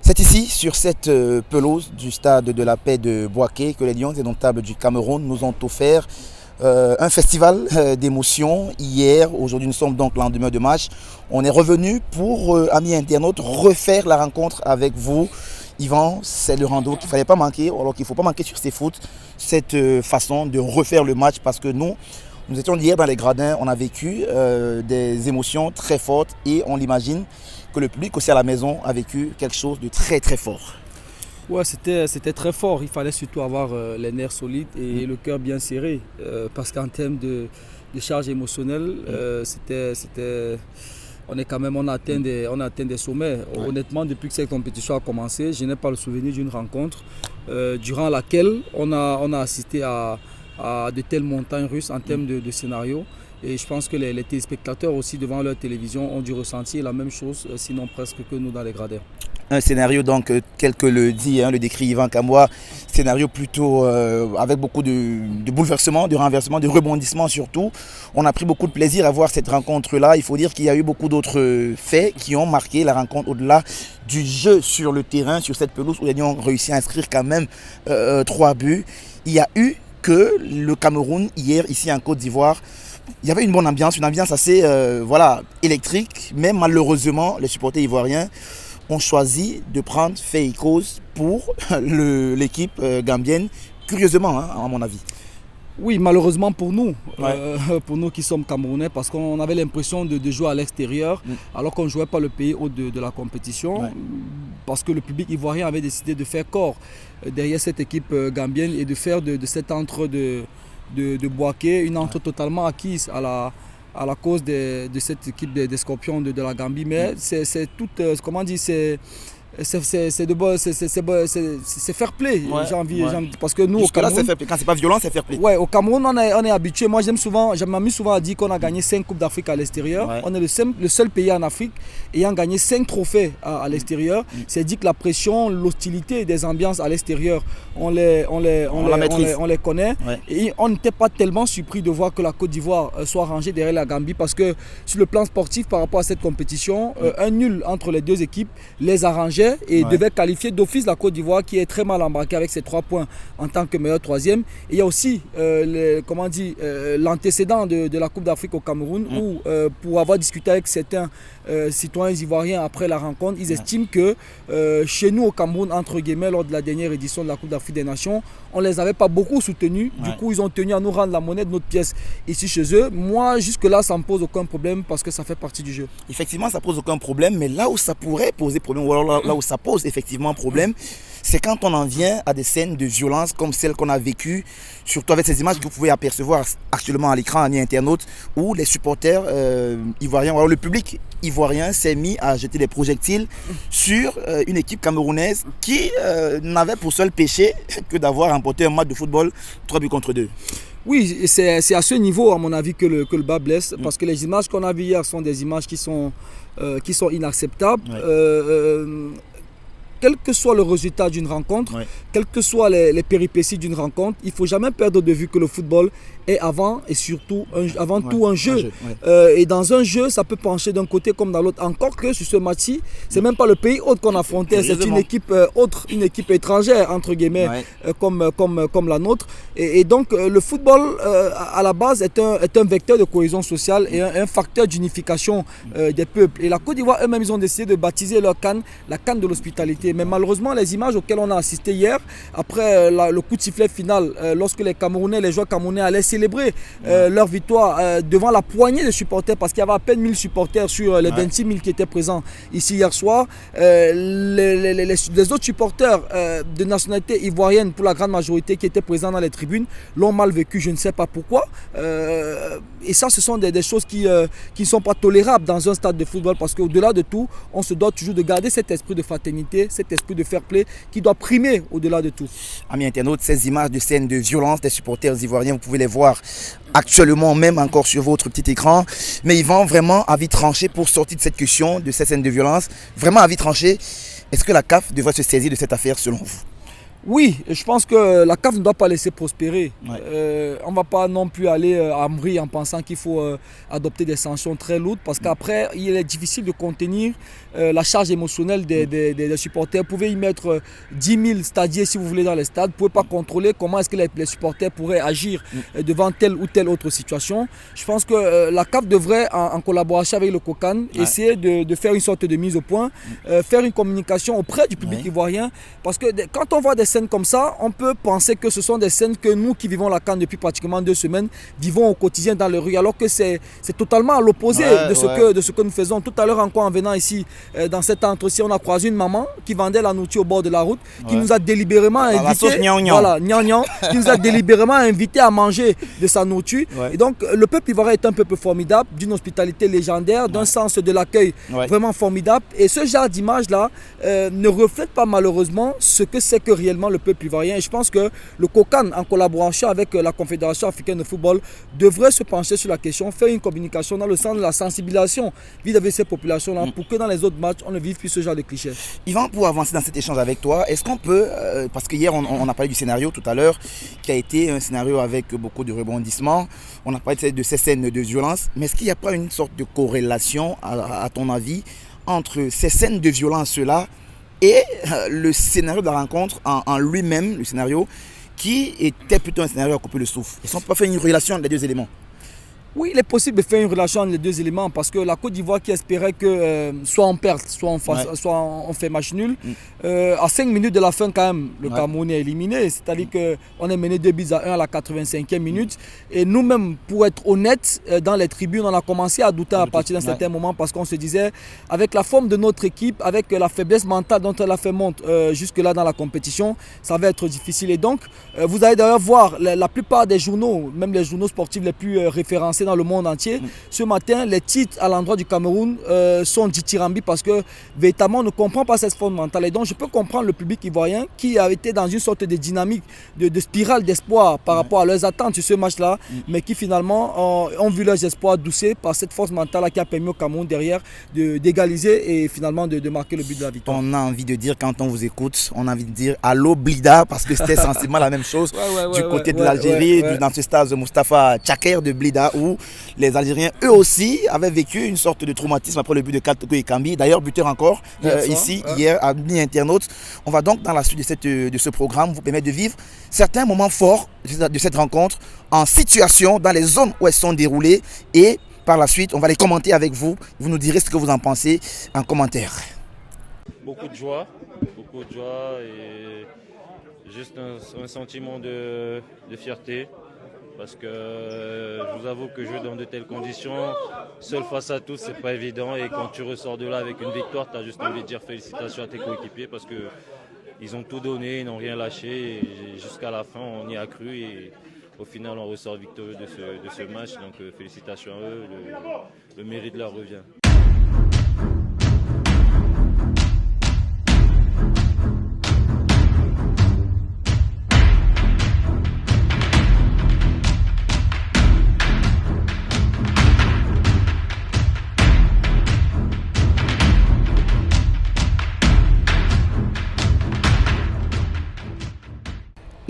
C'est ici, sur cette pelouse du stade de la paix de Bouaké, que les Lions indomptables du Cameroun nous ont offert un festival d'émotions hier. Aujourd'hui, nous sommes donc le lendemain de match. On est revenu pour, amis internautes, refaire la rencontre avec vous. Yvan, c'est le rando qu'il ne fallait pas manquer, alors qu'il ne faut pas manquer sur ces foot, cette façon de refaire le match, parce que nous étions hier dans les gradins, on a vécu des émotions très fortes et on l'imagine que le public aussi à la maison a vécu quelque chose de très très fort. Ouais, c'était très fort. Il fallait surtout avoir les nerfs solides et le cœur bien serré. Parce qu'en termes de charge émotionnelle, on a atteint des sommets. Ouais. Honnêtement, depuis que cette compétition a commencé, je n'ai pas le souvenir d'une rencontre durant laquelle on a assisté à de telles montagnes russes en termes de scénario. Et je pense que les téléspectateurs aussi devant leur télévision ont dû ressentir la même chose, sinon presque que nous dans les gradins. Un scénario donc tel que le dit, le décrit Yvan Kamoua, scénario plutôt avec beaucoup de bouleversements, de renversements, de rebondissements surtout. On a pris beaucoup de plaisir à voir cette rencontre-là. Il faut dire qu'il y a eu beaucoup d'autres faits qui ont marqué la rencontre au-delà du jeu sur le terrain, sur cette pelouse où les Lions ont réussi à inscrire quand même 3 buts. Il y a eu que le Cameroun hier ici en Côte d'Ivoire. Il y avait une bonne ambiance, une ambiance assez électrique, mais malheureusement, les supporters ivoiriens ont choisi de prendre fait et cause pour l'équipe gambienne, curieusement, à mon avis. Oui, malheureusement pour nous, pour nous qui sommes Camerounais, parce qu'on avait l'impression de jouer à l'extérieur, alors qu'on ne jouait pas le pays hôte de la compétition, parce que le public ivoirien avait décidé de faire corps derrière cette équipe gambienne et de faire de cet entre de Bouaké une entre totalement acquise à la cause de cette équipe des Scorpions de la Gambie. Mais c'est tout, comment dire, c'est fair play, j'ai envie, parce que nous au Cameroun, là, quand c'est pas violent, c'est fair play. Ouais, au Cameroun on est habitué. Moi je m'amuse souvent à dire qu'on a gagné 5 Coupes d'Afrique à l'extérieur. On est le seul pays en Afrique ayant gagné 5 trophées à l'extérieur. C'est dit que la pression, l'hostilité des ambiances à l'extérieur, on les connaît. Et on n'était pas tellement surpris de voir que la Côte d'Ivoire soit rangée derrière la Gambie, parce que sur le plan sportif par rapport à cette compétition, un nul entre les deux équipes les arrangeait et devait qualifier d'office la Côte d'Ivoire, qui est très mal embarquée avec ses 3 points en tant que meilleur troisième. Et il y a aussi l'antécédent de la Coupe d'Afrique au Cameroun, où pour avoir discuté avec certains citoyens ivoiriens après la rencontre, ils estiment que chez nous au Cameroun, entre guillemets, lors de la dernière édition de la Coupe d'Afrique des Nations, on ne les avait pas beaucoup soutenus. Du coup, ils ont tenu à nous rendre la monnaie de notre pièce ici chez eux. Moi, jusque-là, ça ne me pose aucun problème, parce que ça fait partie du jeu. Effectivement, ça ne pose aucun problème, mais là où ça pourrait poser problème, ou alors là où ça pose effectivement problème, c'est quand on en vient à des scènes de violence comme celles qu'on a vécues, surtout avec ces images que vous pouvez apercevoir actuellement à l'écran, amis internautes, où les supporters ivoiriens, ou alors le public ivoirien s'est mis à jeter des projectiles sur une équipe camerounaise qui n'avait pour seul péché que d'avoir remporté un match de football 3 buts contre 2. Oui, c'est à ce niveau, à mon avis, que le bas blesse, parce que les images qu'on a vues hier sont des images qui sont inacceptables. Quel que soit le résultat d'une rencontre, quelles que soient les péripéties d'une rencontre, il ne faut jamais perdre de vue que le football est avant et surtout avant tout un jeu. Et dans un jeu, ça peut pencher d'un côté comme dans l'autre. Encore que sur ce match-ci, c'est même pas le pays hôte qu'on affrontait, c'est une équipe autre, une équipe étrangère, entre guillemets, comme la nôtre. Et donc le football, à la base, est un vecteur de cohésion sociale et un facteur d'unification des peuples. Et la Côte d'Ivoire, eux-mêmes, ils ont décidé de baptiser leur CAN la CAN de l'hospitalité. Mais malheureusement, les images auxquelles on a assisté hier, après le coup de sifflet final, lorsque les joueurs camerounais allaient célébrer leur victoire devant la poignée de supporters, parce qu'il y avait à peine 1000 supporters sur les 26 000 qui étaient présents ici hier soir, les autres supporters de nationalité ivoirienne, pour la grande majorité, qui étaient présents dans les tribunes, l'ont mal vécu, je ne sais pas pourquoi. Et ça, ce sont des choses qui ne sont pas tolérables dans un stade de football, parce qu'au-delà de tout, on se doit toujours de garder cet esprit de fraternité, cet esprit de fair play qui doit primer au-delà de tout. Amis internautes, ces images de scènes de violence des supporters ivoiriens, vous pouvez les voir actuellement même encore sur votre petit écran. Mais Yvan, vraiment à vite tranché pour sortir de cette question, de ces scènes de violence, vraiment à vite tranché, est-ce que la CAF devrait se saisir de cette affaire selon vous? Oui, je pense que la CAF ne doit pas laisser prospérer. Ouais. On ne va pas non plus aller à Amri en pensant qu'il faut adopter des sanctions très lourdes parce qu'après, il est difficile de contenir la charge émotionnelle des supporters. Vous pouvez y mettre 10 000 stadiers si vous voulez dans les stades. Vous ne pouvez pas contrôler comment est-ce que les supporters pourraient agir devant telle ou telle autre situation. Je pense que la CAF devrait, en collaboration avec le COCAN, essayer de faire une sorte de mise au point, faire une communication auprès du public ivoirien. Parce que quand on voit des scènes comme ça, on peut penser que ce sont des scènes que nous qui vivons la CAN depuis pratiquement 2 semaines vivons au quotidien dans les rues, alors que c'est totalement à l'opposé de ce que nous faisons. Tout à l'heure encore en venant ici, dans cet entre-ci, on a croisé une maman qui vendait la nourriture au bord de la route, qui nous a délibérément invités, qui nous a délibérément invités à manger de sa nourriture. Et donc le peuple ivoirien est un peuple formidable, d'une hospitalité légendaire, d'un sens de l'accueil vraiment formidable. Et ce genre d'image-là ne reflète pas malheureusement ce que c'est que réellement le peuple ivoirien. Et je pense que le COCAN, en collaboration avec la Confédération africaine de football, devrait se pencher sur la question, faire une communication dans le sens de la sensibilisation vis-à-vis de ces populations-là, pour que dans les autres matchs, on ne vive plus ce genre de clichés. Yvan, pour avancer dans cet échange avec toi, est-ce qu'on peut, parce qu'hier on a parlé du scénario tout à l'heure, qui a été un scénario avec beaucoup de rebondissements, on a parlé de ces scènes de violence, mais est-ce qu'il n'y a pas une sorte de corrélation, à ton avis, entre ces scènes de violence-là et le scénario de la rencontre en lui-même, le scénario, qui était plutôt un scénario à couper le souffle? Est-ce qu'on peut pas faire une relation entre les deux éléments? Oui, il est possible de faire une relation entre les deux éléments parce que la Côte d'Ivoire qui espérait que soit on perde, soit on fait match nul, à 5 minutes de la fin quand même, le Cameroun est éliminé. C'est-à-dire qu'on est mené 2-1 à la 85e minute. Et nous-mêmes, pour être honnêtes, dans les tribunes, on a commencé à douter à partir d'un certain moment parce qu'on se disait, avec la forme de notre équipe, avec la faiblesse mentale dont elle a fait montre jusque-là dans la compétition, ça va être difficile. Et donc, vous allez d'ailleurs voir la plupart des journaux, même les journaux sportifs les plus référencés dans le monde entier. Ce matin, les titres à l'endroit du Cameroun sont dithyrambiques parce que véritablement on ne comprend pas cette forme mentale. Et donc je peux comprendre le public ivoirien qui a été dans une sorte de dynamique, de spirale d'espoir par rapport à leurs attentes sur ce match-là, mais qui finalement ont vu leurs espoirs doucer par cette force mentale qui a permis au Cameroun derrière d'égaliser et finalement de marquer le but de la victoire. On a envie de dire, quand on vous écoute, on a envie de dire allô Blida, parce que c'était sensiblement la même chose du côté de l'Algérie, dans ce stade de Moustapha Tchaker de Blida, où les Algériens, eux aussi, avaient vécu une sorte de traumatisme après le but de Katoko Ekambi. D'ailleurs, buteur encore, hier, à mi-internaute. On va donc, dans la suite de ce programme, vous permettre de vivre certains moments forts de cette rencontre en situation, dans les zones où elles sont déroulées. Et par la suite, on va les commenter avec vous. Vous nous direz ce que vous en pensez en commentaire. Beaucoup de joie et juste un sentiment de fierté. Parce que je vous avoue que jouer dans de telles conditions, seul face à tous, c'est pas évident. Et quand tu ressors de là avec une victoire, tu as juste envie de dire félicitations à tes coéquipiers parce qu'ils ont tout donné, ils n'ont rien lâché. Jusqu'à la fin, on y a cru et au final, on ressort victorieux de ce match. Donc félicitations à eux, le mérite leur revient.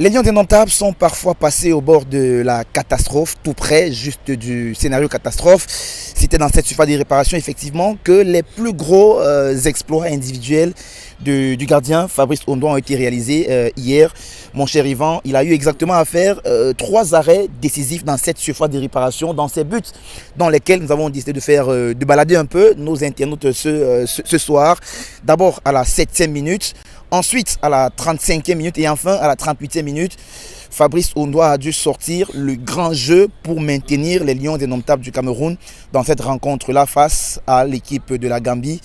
Les Lions indomptables sont parfois passés au bord de la catastrophe, tout près juste du scénario catastrophe. C'était dans cette surface de réparation effectivement que les plus gros exploits individuels du gardien Fabrice Ondoa ont été réalisés hier. Mon cher Yvan, il a eu exactement à faire 3 arrêts décisifs dans cette surface de réparation, dans ces buts dans lesquels nous avons décidé de balader un peu nos internautes ce soir. D'abord à la 7e minute. Ensuite, à la 35e minute et enfin à la 38e minute, Fabrice Ondoa a dû sortir le grand jeu pour maintenir les Lions indomptables du Cameroun dans cette rencontre-là face à l'équipe de la Gambie.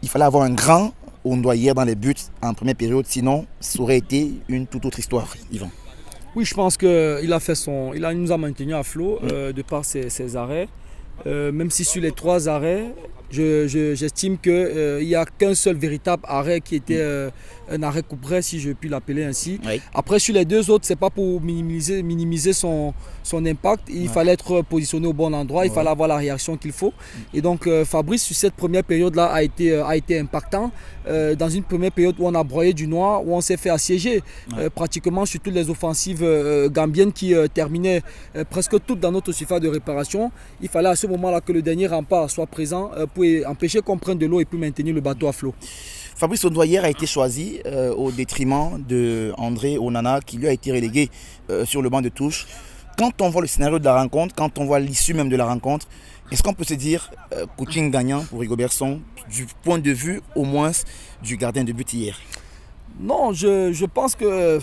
Il fallait avoir un grand Ondoa hier dans les buts en première période, sinon ça aurait été une toute autre histoire, Yvan. Oui, je pense qu'il nous a maintenu à flot de par ses arrêts. Même si sur les 3 arrêts, J'estime qu'il n'y a qu'un seul véritable arrêt qui était un arrêt couperé, si je puis l'appeler ainsi. Oui. Après, sur les deux autres, ce n'est pas pour minimiser son impact. Il fallait être positionné au bon endroit, il fallait avoir la réaction qu'il faut. Et donc, Fabrice, sur cette première période-là, a été impactant. Dans une première période où on a broyé du noir, où on s'est fait assiéger pratiquement sur toutes les offensives gambiennes qui terminaient presque toutes dans notre surface de réparation. Il fallait à ce moment-là que le dernier rempart soit présent pour empêcher qu'on prenne de l'eau et puis maintenir le bateau à flot. Fabrice Ondoyer a été choisi au détriment d'André Onana qui lui a été relégué sur le banc de touche. Quand on voit le scénario de la rencontre, quand on voit l'issue même de la rencontre, est-ce qu'on peut se dire coaching gagnant pour Rigobert Song du point de vue au moins du gardien de but hier? Non, je pense que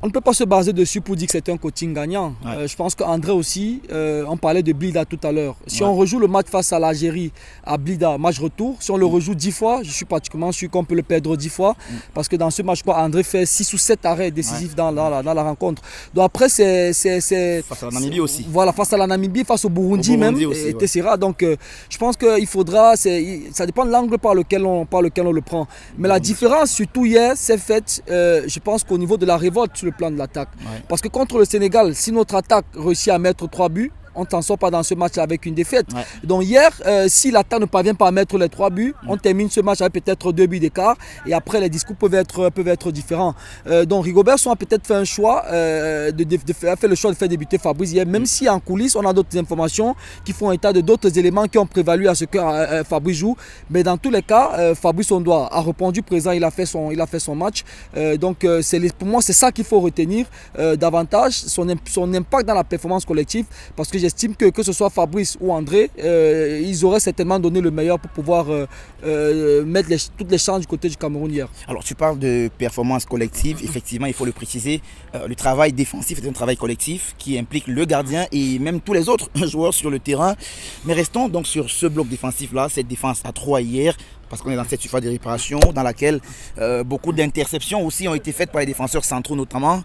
on ne peut pas se baser dessus pour dire que c'est un coaching gagnant. Je pense qu'André aussi, on parlait de Blida tout à l'heure. Si on rejoue le match face à l'Algérie à Blida, match retour, si on le rejoue 10 fois, je suis pratiquement sûr qu'on peut le perdre 10 fois. Parce que dans ce match, André fait 6 ou 7 arrêts décisifs dans la rencontre. Donc après, c'est face à la Namibie aussi. Voilà, face à la Namibie, face au Burundi même, aussi, et Tessera. Donc je pense qu'il faudra, ça dépend de l'angle par lequel on le prend. Mais la différence, surtout hier, c'est faite, je pense qu'au niveau de la révolte, le plan de l'attaque. Parce que contre le Sénégal, si notre attaque réussit à mettre 3 buts, on ne s'en sort pas dans ce match avec une défaite. Donc hier, si l'attaque ne parvient pas à mettre les 3 buts, on termine ce match avec peut-être 2 buts d'écart et après les discours peuvent être différents. Donc Rigobert Song a peut-être fait un choix, fait le choix de faire débuter Fabrice hier, même si en coulisses on a d'autres informations qui font état de d'autres éléments qui ont prévalu à ce que Fabrice joue. Mais dans tous les cas, Fabrice Ondoyer a répondu présent, il a fait son match. Donc pour moi c'est ça qu'il faut retenir davantage, son impact dans la performance collective, parce que j'estime que ce soit Fabrice ou André, ils auraient certainement donné le meilleur pour pouvoir mettre toutes les chances du côté du Cameroun hier. Alors tu parles de performance collective, effectivement il faut le préciser, le travail défensif est un travail collectif qui implique le gardien et même tous les autres joueurs sur le terrain. Mais restons donc sur ce bloc défensif là, cette défense à 3 hier, parce qu'on est dans cette surface de réparation dans laquelle beaucoup d'interceptions aussi ont été faites par les défenseurs centraux notamment.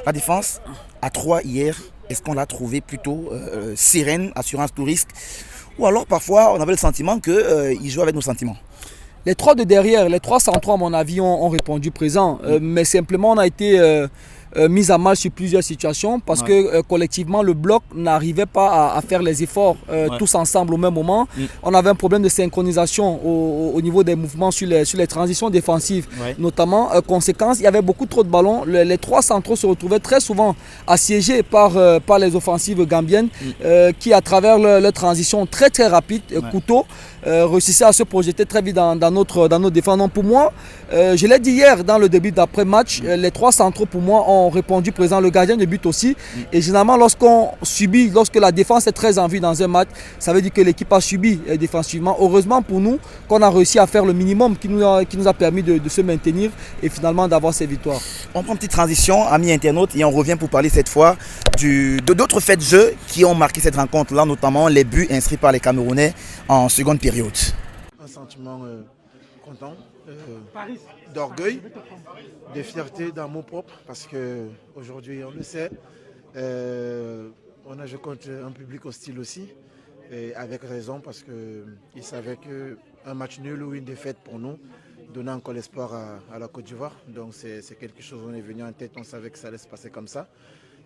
La défense à 3 hier, est-ce qu'on l'a trouvé plutôt sereine, assurance tout risque, ou alors parfois on avait le sentiment qu'il joue avec nos sentiments? Les 3 de derrière, les 3 centraux à mon avis ont répondu présent, mais simplement on a été mise à mal sur plusieurs situations parce que collectivement le bloc n'arrivait pas à faire les efforts tous ensemble au même moment. On avait un problème de synchronisation au niveau des mouvements sur les transitions défensives notamment. Conséquence, il y avait beaucoup trop de ballons. Les 3 centraux se retrouvaient très souvent assiégés par les offensives gambiennes qui à travers leur transition très très rapide, couteau, réussissaient à se projeter très vite dans notre défense. Donc pour moi, je l'ai dit hier dans le début d'après-match, les 3 centraux pour moi ont répondu présent, le gardien de but aussi. Et généralement lorsque la défense est très en vue dans un match, ça veut dire que l'équipe a subi défensivement. Heureusement pour nous qu'on a réussi à faire le minimum qui nous a permis de se maintenir et finalement d'avoir ces victoires. On prend une petite transition, amis internautes, et on revient pour parler cette fois d'autres faits de jeu qui ont marqué cette rencontre-là, notamment les buts inscrits par les Camerounais en seconde période. Un sentiment content, d'orgueil, de fierté d'amour propre, parce qu'aujourd'hui, on le sait, on a joué contre un public hostile aussi, et avec raison, parce qu'ils savaient qu'un match nul ou une défaite pour nous donnait encore l'espoir à la Côte d'Ivoire. Donc c'est quelque chose, on est venu en tête, on savait que ça allait se passer comme ça,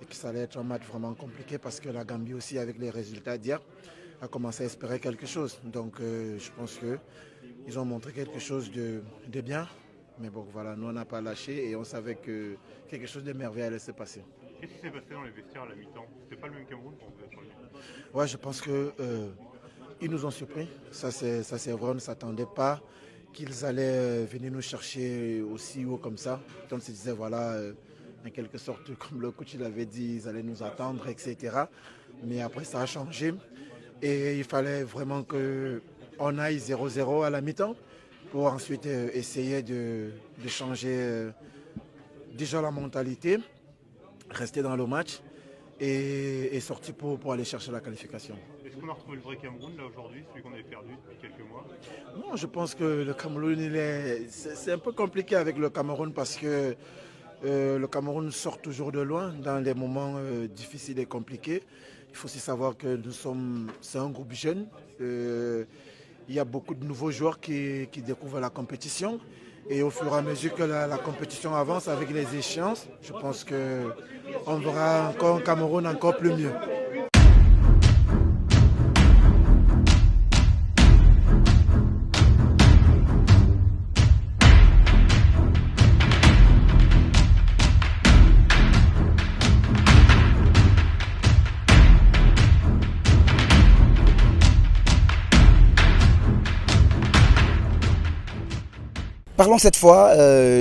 et que ça allait être un match vraiment compliqué, parce que la Gambie aussi, avec les résultats d'hier, a commencé à espérer quelque chose. Donc je pense qu'ils ont montré quelque chose de bien. Mais bon, voilà, nous on n'a pas lâché et on savait que quelque chose de merveilleux allait se passer. Qu'est-ce qui s'est passé dans les vestiaires à la mi-temps? C'était pas le même Cameroun qu'on vous a sur le... Ouais, je pense qu'ils nous ont surpris. Ça c'est vrai, on ne s'attendait pas qu'ils allaient venir nous chercher aussi haut comme ça. On se disait, voilà, en quelque sorte, comme le coach l'avait dit, ils allaient nous attendre, etc. Mais après, ça a changé. Et il fallait vraiment qu'on aille 0-0 à la mi-temps pour ensuite essayer de changer déjà la mentalité, rester dans le match et sortir pour aller chercher la qualification. Est-ce qu'on a retrouvé le vrai Cameroun là aujourd'hui, celui qu'on avait perdu depuis quelques mois? Non, je pense que le Cameroun, c'est un peu compliqué avec le Cameroun parce que le Cameroun sort toujours de loin dans les moments difficiles et compliqués. Il faut aussi savoir que c'est un groupe jeune. il y a beaucoup de nouveaux joueurs qui découvrent la compétition. Et au fur et à mesure que la compétition avance avec les échéances, je pense qu'on verra encore un Cameroun encore plus mieux. Parlons cette fois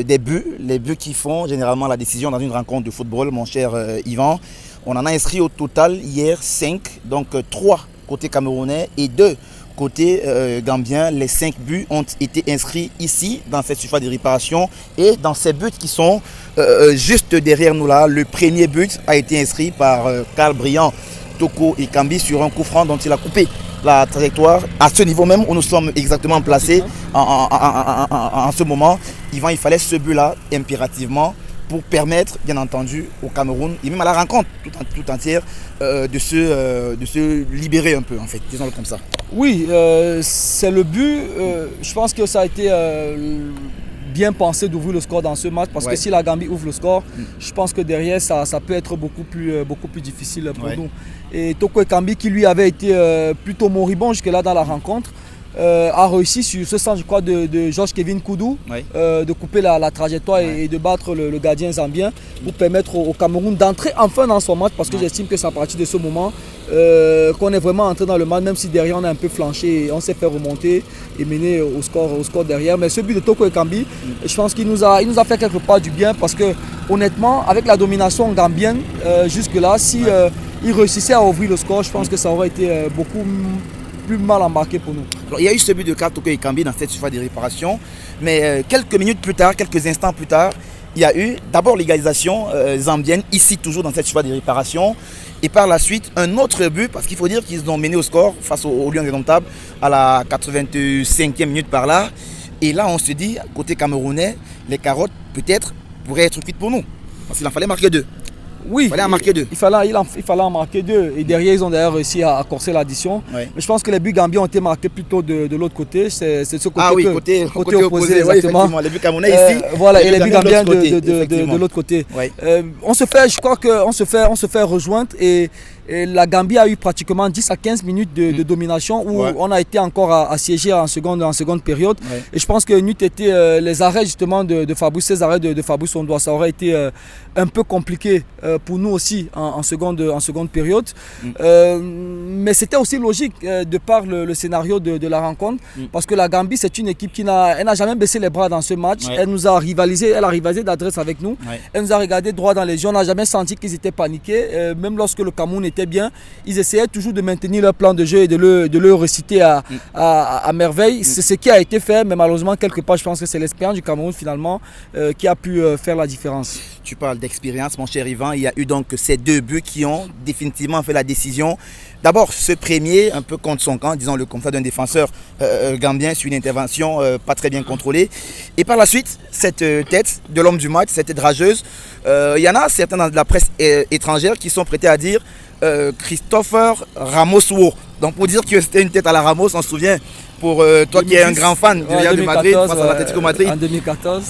des buts, les buts qui font généralement la décision dans une rencontre de football, mon cher Yvan. On en a inscrit au total hier 5, donc 3 côté camerounais et 2 côté gambien. Les 5 buts ont été inscrits ici, dans cette surface de réparation et dans ces buts qui sont juste derrière nous là. Le premier but a été inscrit par Karl Briand Toko Ekambi sur un coup franc dont il a coupé la trajectoire à ce niveau même où nous sommes exactement placés en ce moment. Yvan, il fallait ce but-là impérativement pour permettre, bien entendu, au Cameroun et même à la rencontre tout entière de se libérer un peu, en fait, disons-le comme ça. Oui, c'est le but. Je pense que ça a été bien pensé d'ouvrir le score dans ce match parce que si la Gambie ouvre le score, je pense que derrière ça peut être beaucoup plus difficile pour nous. Et Toko Ekambi, qui lui avait été plutôt moribond jusque-là dans la rencontre, a réussi sur ce sens, je crois, de Georges-Kevin Koudou, de couper la trajectoire et de battre le gardien zambien pour permettre au Cameroun d'entrer enfin dans son match parce que j'estime que c'est à partir de ce moment qu'on est vraiment entré dans le match, même si derrière on a un peu flanché et on s'est fait remonter et mener au score derrière. Mais ce but de Toko Ekambi, je pense qu'il nous a fait quelque part du bien parce que honnêtement, avec la domination gambienne jusque-là, si il réussissait à ouvrir le score, je pense que ça aurait été beaucoup plus mal embarqué pour nous. Alors, il y a eu ce but de Karl Toko Ekambi dans cette surface de réparation, mais quelques minutes plus tard, quelques instants plus tard, il y a eu d'abord l'égalisation zambienne, ici toujours dans cette surface de réparation, et par la suite un autre but, parce qu'il faut dire qu'ils ont mené au score face aux Lions indomptables à la 85e minute par là. Et là on se dit, côté camerounais, les carottes peut-être pourraient être cuites pour nous, parce qu'il en fallait marquer 2. Oui, il fallait en marquer 2. Il fallait en marquer 2. Et derrière, ils ont d'ailleurs réussi à corser l'addition. Mais je pense que les buts gambiens ont été marqués plutôt de l'autre côté. C'est ce côté, côté opposé, exactement. Les buts camerounais ici. Voilà, et les buts gambiens de l'autre côté. Je crois qu'on se fait rejoindre et la Gambie a eu pratiquement 10 à 15 minutes de domination où on a été encore assiégé en seconde période. Et je pense que n'eût été les arrêts justement de Fabrice, ces arrêts de Fabrice Ondoa, ça aurait été un peu compliqué pour nous aussi en seconde période. Mais c'était aussi logique de par le scénario de la rencontre parce que la Gambie c'est une équipe qui n'a jamais baissé les bras dans ce match. Elle nous a rivalisé, d'adresse avec nous. Elle nous a regardé droit dans les yeux, on n'a jamais senti qu'ils étaient paniqués. Même lorsque le Cameroun était bien, ils essayaient toujours de maintenir leur plan de jeu et de le réciter à merveille. C'est ce qui a été fait, mais malheureusement quelque part je pense que c'est l'expérience du Cameroun finalement qui a pu faire la différence. Tu parles d'expérience, mon cher Yvan. Il y a eu donc ces 2 buts qui ont définitivement fait la décision. D'abord, ce premier, un peu contre son camp, disons-le comme ça, d'un défenseur gambien sur une intervention pas très bien contrôlée. Et par la suite, cette tête de l'homme du match, cette tête rageuse, il y en a certains dans la presse étrangère qui sont prêtés à dire Christopher Ramos-Wo. Donc pour dire que c'était une tête à la Ramos, on se souvient, pour toi 2010, qui es un grand fan du Real de Madrid face à l'Atlético Madrid. En 2014.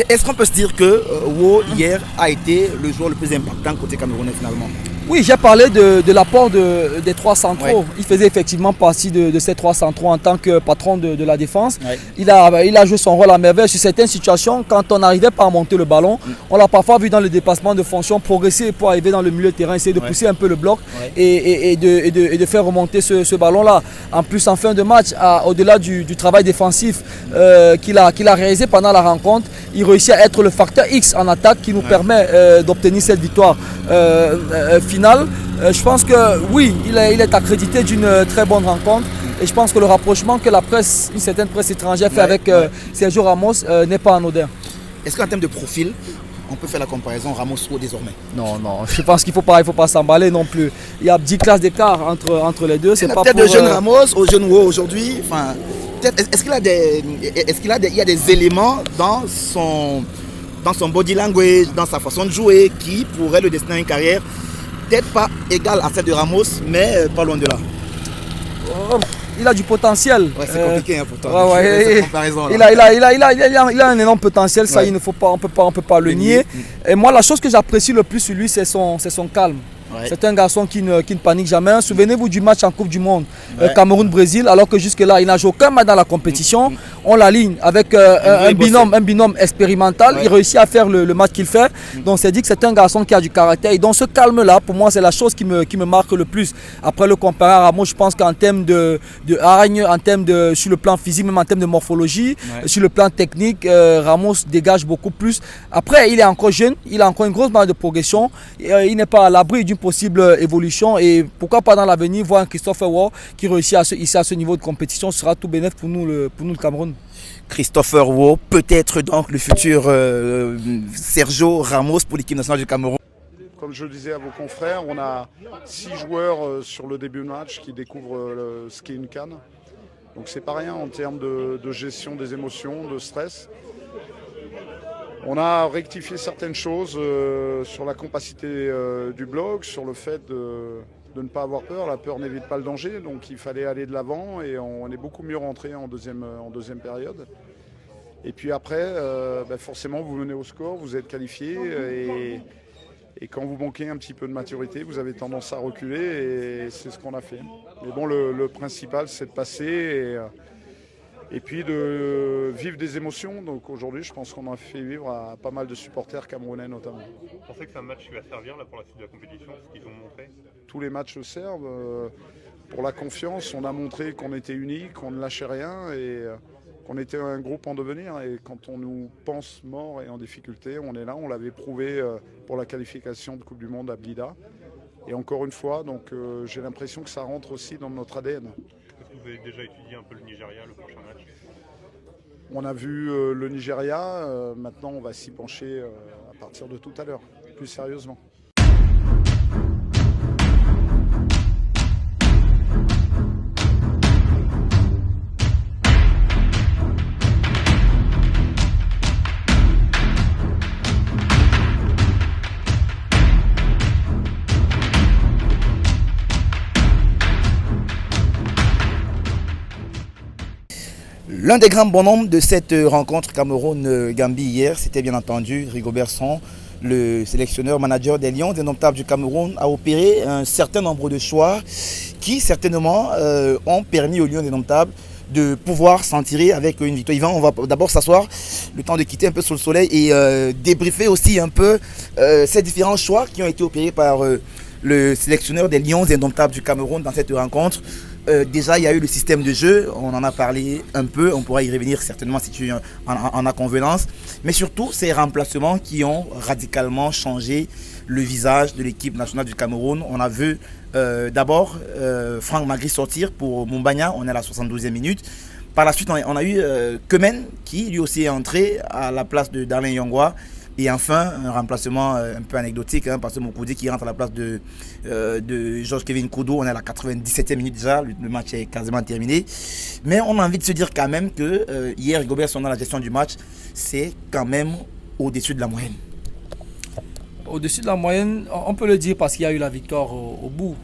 Est-ce qu'on peut se dire que Wo hier a été le joueur le plus impactant côté camerounais finalement? Oui, j'ai parlé de l'apport des 3 centraux. Il faisait effectivement partie de ces 3 centraux en tant que patron de la défense. Il a joué son rôle à merveille sur certaines situations. Quand on n'arrivait pas à monter le ballon, on l'a parfois vu dans le dépassement de fonction progresser pour arriver dans le milieu de terrain, essayer de pousser un peu le bloc et de faire remonter ce ballon-là. En plus, en fin de match, au-delà du travail défensif qu'il a réalisé pendant la rencontre, il réussit à être le facteur X en attaque qui nous permet d'obtenir cette victoire finale. Je pense que oui, il est accrédité d'une très bonne rencontre et je pense que le rapprochement que la presse, une certaine presse étrangère fait avec Sergio Ramos n'est pas anodin. Est-ce qu'en termes de profil, on peut faire la comparaison Ramos-Wo désormais? Non, je pense qu'il ne faut pas s'emballer non plus. Il y a 10 classes d'écart entre les deux. C'est pas peut-être de jeune Ramos au jeune Wo aujourd'hui. Enfin, est-ce qu'il y a des éléments dans son body language, dans sa façon de jouer qui pourraient le destiner à une carrière peut-être pas égale à celle de Ramos, mais pas loin de là? il a du potentiel. Ouais, c'est compliqué pour toi. Cette comparaison, il a un énorme potentiel, ça on peut pas le nier. Et moi, la chose que j'apprécie le plus sur lui, c'est son calme. Ouais. C'est un garçon qui ne panique jamais. Souvenez-vous du match en Coupe du Monde Cameroun-Brésil, alors que jusque-là, il n'a joué aucun match dans la compétition. On l'aligne avec un binôme expérimental. Il réussit à faire le match qu'il fait. Donc, c'est dit que c'est un garçon qui a du caractère. Et donc, ce calme-là, pour moi, c'est la chose qui me marque le plus. Après le comparer à Ramos, je pense qu'en termes de hargne, sur le plan physique, même en termes de morphologie, sur le plan technique, Ramos dégage beaucoup plus. Après, il est encore jeune. Il a encore une grosse marge de progression. Il n'est pas à l'abri d'une possible évolution, et pourquoi pas dans l'avenir voir un Christopher Waugh qui réussit ici à ce niveau de compétition, sera tout bénéf pour nous le Cameroun. Christopher Waugh, peut-être donc le futur Sergio Ramos pour l'équipe nationale du Cameroun. Comme je le disais à vos confrères, on a 6 joueurs sur le début de match qui découvrent ce qu'est une CAN. Donc c'est pas rien en termes de gestion des émotions, de stress. On a rectifié certaines choses sur la compacité du bloc, sur le fait de ne pas avoir peur. La peur n'évite pas le danger, donc il fallait aller de l'avant et on est beaucoup mieux rentré en deuxième période. Et puis après, forcément, vous menez au score, vous êtes qualifié et quand vous manquez un petit peu de maturité, vous avez tendance à reculer et c'est ce qu'on a fait. Mais bon, le principal, c'est de passer et puis de vivre des émotions. Donc aujourd'hui, je pense qu'on a fait vivre à pas mal de supporters camerounais notamment. Vous pensez que c'est un match qui va servir là, pour la suite de la compétition, ce qu'ils ont montré? Tous les matchs servent. Pour la confiance, on a montré qu'on était unis, qu'on ne lâchait rien et qu'on était un groupe en devenir. Et quand on nous pense mort et en difficulté, on est là. On l'avait prouvé pour la qualification de Coupe du Monde à Blida. Et encore une fois, donc j'ai l'impression que ça rentre aussi dans notre ADN. Est-ce que vous avez déjà étudié un peu le Nigeria, le prochain match? On a vu le Nigeria, maintenant on va s'y pencher à partir de tout à l'heure, plus sérieusement. L'un des grands bonhommes de cette rencontre Cameroun-Gambie hier, c'était bien entendu Rigobert Song, le sélectionneur manager des Lions Indomptables du Cameroun, a opéré un certain nombre de choix qui certainement ont permis aux Lions Indomptables de pouvoir s'en tirer avec une victoire. Yvan, on va d'abord s'asseoir, le temps de quitter un peu sous le soleil et débriefer aussi un peu ces différents choix qui ont été opérés par le sélectionneur des Lions Indomptables du Cameroun dans cette rencontre. Déjà, il y a eu le système de jeu, on en a parlé un peu, on pourra y revenir certainement si tu en as convenance. Mais surtout, ces remplacements qui ont radicalement changé le visage de l'équipe nationale du Cameroun. On a vu d'abord Franck Magri sortir pour Mumbagna, on est à la 72e minute. Par la suite, on a eu Kemen qui lui aussi est entré à la place de Darlin Yongwa. Et enfin, un remplacement un peu anecdotique, parce que Mokoudi qui rentre à la place de Georges-Kevin Koudou, on est à la 97e minute déjà, le match est quasiment terminé. Mais on a envie de se dire quand même que hier, Rigobert Song dans la gestion du match, c'est quand même au-dessus de la moyenne. Au-dessus de la moyenne, on peut le dire parce qu'il y a eu la victoire au bout.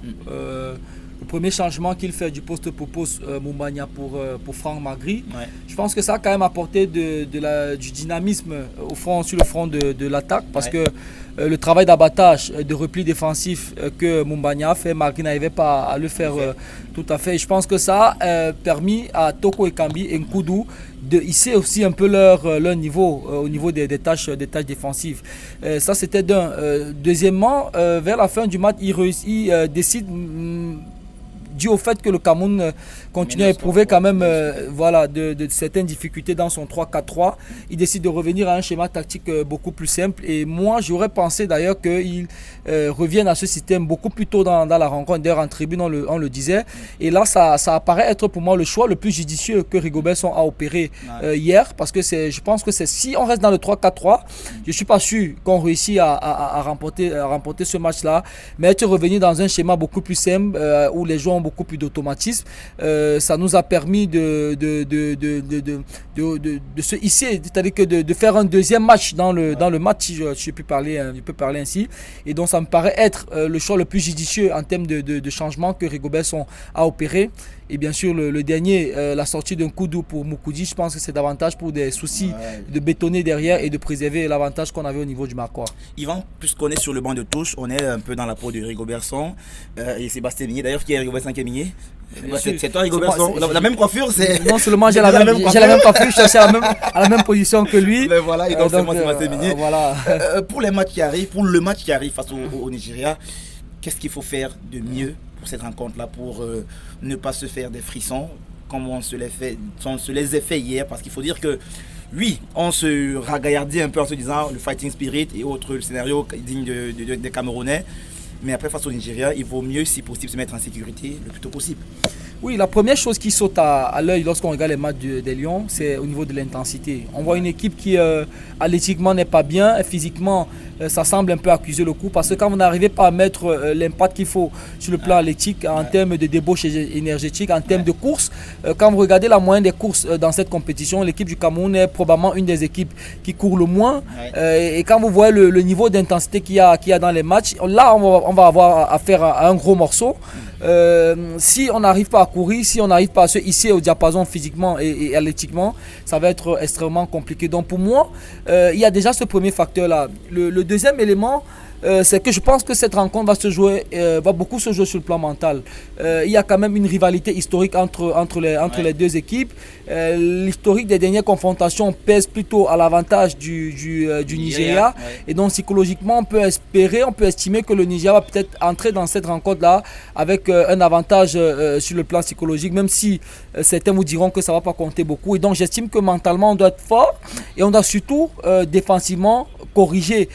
Le premier changement qu'il fait du poste pour poste Mumbagna pour Franck Magri, je pense que ça a quand même apporté du dynamisme sur le front de l'attaque parce que le travail d'abattage, de repli défensif que Mumbagna a fait, Magri n'arrivait pas à le faire tout à fait. Je pense que ça a permis à Toko Ekambi et Nkoudou de hisser aussi un peu leur niveau au niveau des tâches défensives. Ça c'était d'un. Deuxièmement, vers la fin du match, il décide dû au fait que le Cameroun continue à éprouver quand même de certaines difficultés dans son 3-4-3, il décide de revenir à un schéma tactique beaucoup plus simple. Et moi, j'aurais pensé d'ailleurs qu'il revienne à ce système beaucoup plus tôt dans la rencontre. D'ailleurs, en tribune, on le disait. Et là, ça apparaît être pour moi le choix le plus judicieux que Rigobert Song a opéré hier. Parce que je pense que si on reste dans le 3-4-3, je ne suis pas sûr qu'on réussit à remporter ce match-là. Mais être revenu dans un schéma beaucoup plus simple où les joueurs ont beaucoup plus d'automatisme. Ça nous a permis de se hisser, c'est-à-dire que de faire un deuxième match dans le match, si je peux parler ainsi. Et donc ça me paraît être le choix le plus judicieux en termes de changement que Rigobert a opéré. Et bien sûr, le dernier, la sortie d'un coup doux pour Moukoudi, je pense que c'est davantage pour des soucis de bétonner derrière et de préserver l'avantage qu'on avait au niveau du Marquois. Yvan, puisqu'on est sur le banc de touche, on est un peu dans la peau de Rigobertson et Sébastien Migné. D'ailleurs, qui est Rigobertson qui est Migné? C'est toi, Rigobertson. La même coiffure, c'est. Non seulement j'ai la même coiffure, je suis à la même position que lui. Mais voilà, et donc c'est moi, Sébastien Migné. Voilà. Pour le match qui arrive face au Nigeria, qu'est-ce qu'il faut faire de mieux pour cette rencontre-là, pour ne pas se faire des frissons comme on se les a fait hier? Parce qu'il faut dire que oui, on se ragaillardit un peu en se disant le fighting spirit et autres, le scénario digne des Camerounais. Mais après, face au Nigeria, il vaut mieux, si possible, se mettre en sécurité le plus tôt possible. Oui, la première chose qui saute à l'œil lorsqu'on regarde les matchs des Lions, c'est au niveau de l'intensité. On voit une équipe qui, athlétiquement, n'est pas bien. Et physiquement, ça semble un peu accuser le coup. Parce que quand vous n'arrivez pas à mettre l'impact qu'il faut sur le plan athlétique, en termes de débauche énergétique, en termes de course, quand vous regardez la moyenne des courses dans cette compétition, l'équipe du Cameroun est probablement une des équipes qui court le moins. Et quand vous voyez le niveau d'intensité qu'il y a dans les matchs, là, on va avoir affaire à un gros morceau. Si on n'arrive pas à courir, si on n'arrive pas à se hisser au diapason physiquement et athlétiquement, ça va être extrêmement compliqué. Donc pour moi, il y a déjà ce premier facteur-là. Le deuxième élément, c'est que je pense que cette rencontre va beaucoup se jouer sur le plan mental. Il y a quand même une rivalité historique entre les deux équipes. L'historique des dernières confrontations pèse plutôt à l'avantage du Nigeria. Et donc psychologiquement, on peut estimer que le Nigeria va peut-être entrer dans cette rencontre-là avec un avantage sur le plan psychologique, même si certains vous diront que ça ne va pas compter beaucoup. Et donc j'estime que mentalement, on doit être fort et on doit surtout défensivement corriger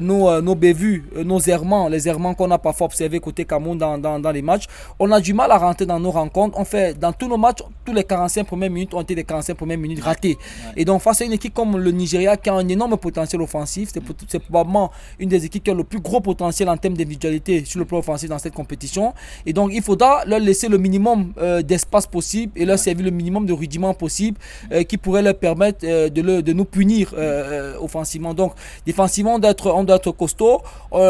nos bévues, nos errements, les errements qu'on a parfois observés côté Cameroun dans les matchs. On a du mal à rentrer dans nos rencontres. On fait dans tous nos matchs, tous les 45 premières minutes ont été des 45 premières minutes ratées. Et donc face à une équipe comme le Nigeria qui a un énorme potentiel offensif, c'est probablement une des équipes qui a le plus gros potentiel en termes d'individualité sur le plan offensif dans cette compétition. Et donc il faudra leur laisser le minimum d'espace possible et leur servir le minimum de rudiments possible qui pourrait leur permettre de nous punir offensivement. Donc défensivement, on doit être costaud.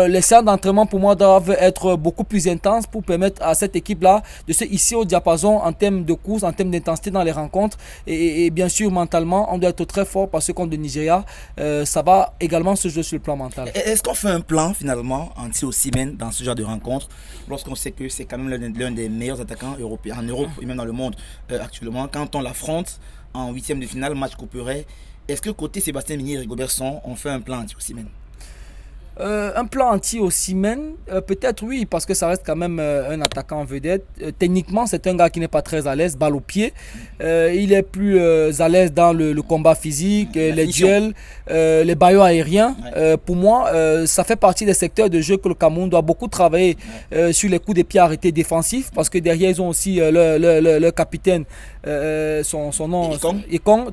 Les séances d'entraînement pour moi doivent être beaucoup plus intenses pour permettre à cette équipe-là de se hisser au diapason en termes de course, en termes d'intensité dans les rencontres. Et bien sûr, mentalement, on doit être très fort parce que contre le Nigeria, ça va également se jouer sur le plan mental. Est-ce qu'on fait un plan finalement anti-Osimhen dans ce genre de rencontre lorsqu'on sait que c'est quand même l'un des meilleurs attaquants européens en Europe et même dans le monde actuellement? Quand on l'affronte en huitième de finale, match couperet, est-ce que côté Sébastien Migné et Rigobertson, on fait un plan anti-Osimhen? Un plan anti-Osimhen, peut-être oui, parce que ça reste quand même un attaquant en vedette. Techniquement, c'est un gars qui n'est pas très à l'aise, balle au pied. Il est plus à l'aise dans le combat physique, les duels, les ballots aériens. Pour moi, ça fait partie des secteurs de jeu que le Cameroun doit beaucoup travailler sur les coups de pied arrêtés défensifs, parce que derrière, ils ont aussi le capitaine, son nom,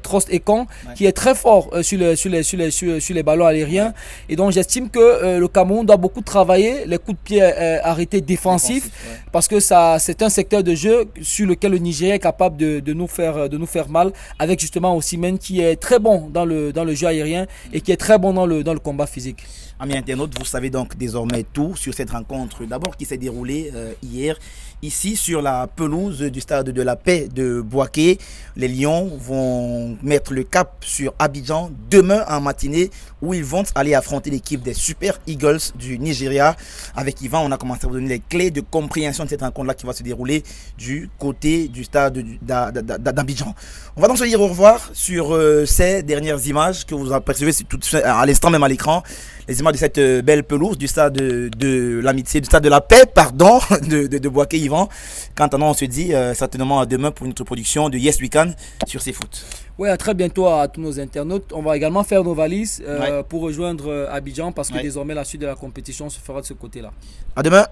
Trost Ekong, qui est très fort sur les ballons aériens. Et donc, j'estime que le Cameroun doit beaucoup travailler les coups de pied arrêtés défensifs parce que c'est un secteur de jeu sur lequel le Nigeria est capable de nous faire mal, avec justement Osimhen qui est très bon dans le jeu aérien et qui est très bon dans le combat physique. Amis internautes, vous savez donc désormais tout sur cette rencontre d'abord qui s'est déroulée hier ici sur la pelouse du stade de la Paix de Bouaké. Les Lions vont mettre le cap sur Abidjan demain en matinée où ils vont aller affronter l'équipe des Super Eagles du Nigeria. Avec Yvan, on a commencé à vous donner les clés de compréhension de cette rencontre-là qui va se dérouler du côté du stade d'Abidjan. On va donc se dire au revoir sur ces dernières images que vous apercevez à l'instant même à l'écran. Les images de cette belle pelouse du stade de l'amitié, du stade de la paix, pardon, de Bouaké Yvan. Quant à nous, on se dit certainement à demain pour une autre production de Yes We Can sur CFoot. Oui, à très bientôt à tous nos internautes. On va également faire nos valises pour rejoindre Abidjan parce que désormais la suite de la compétition se fera de ce côté-là. À demain.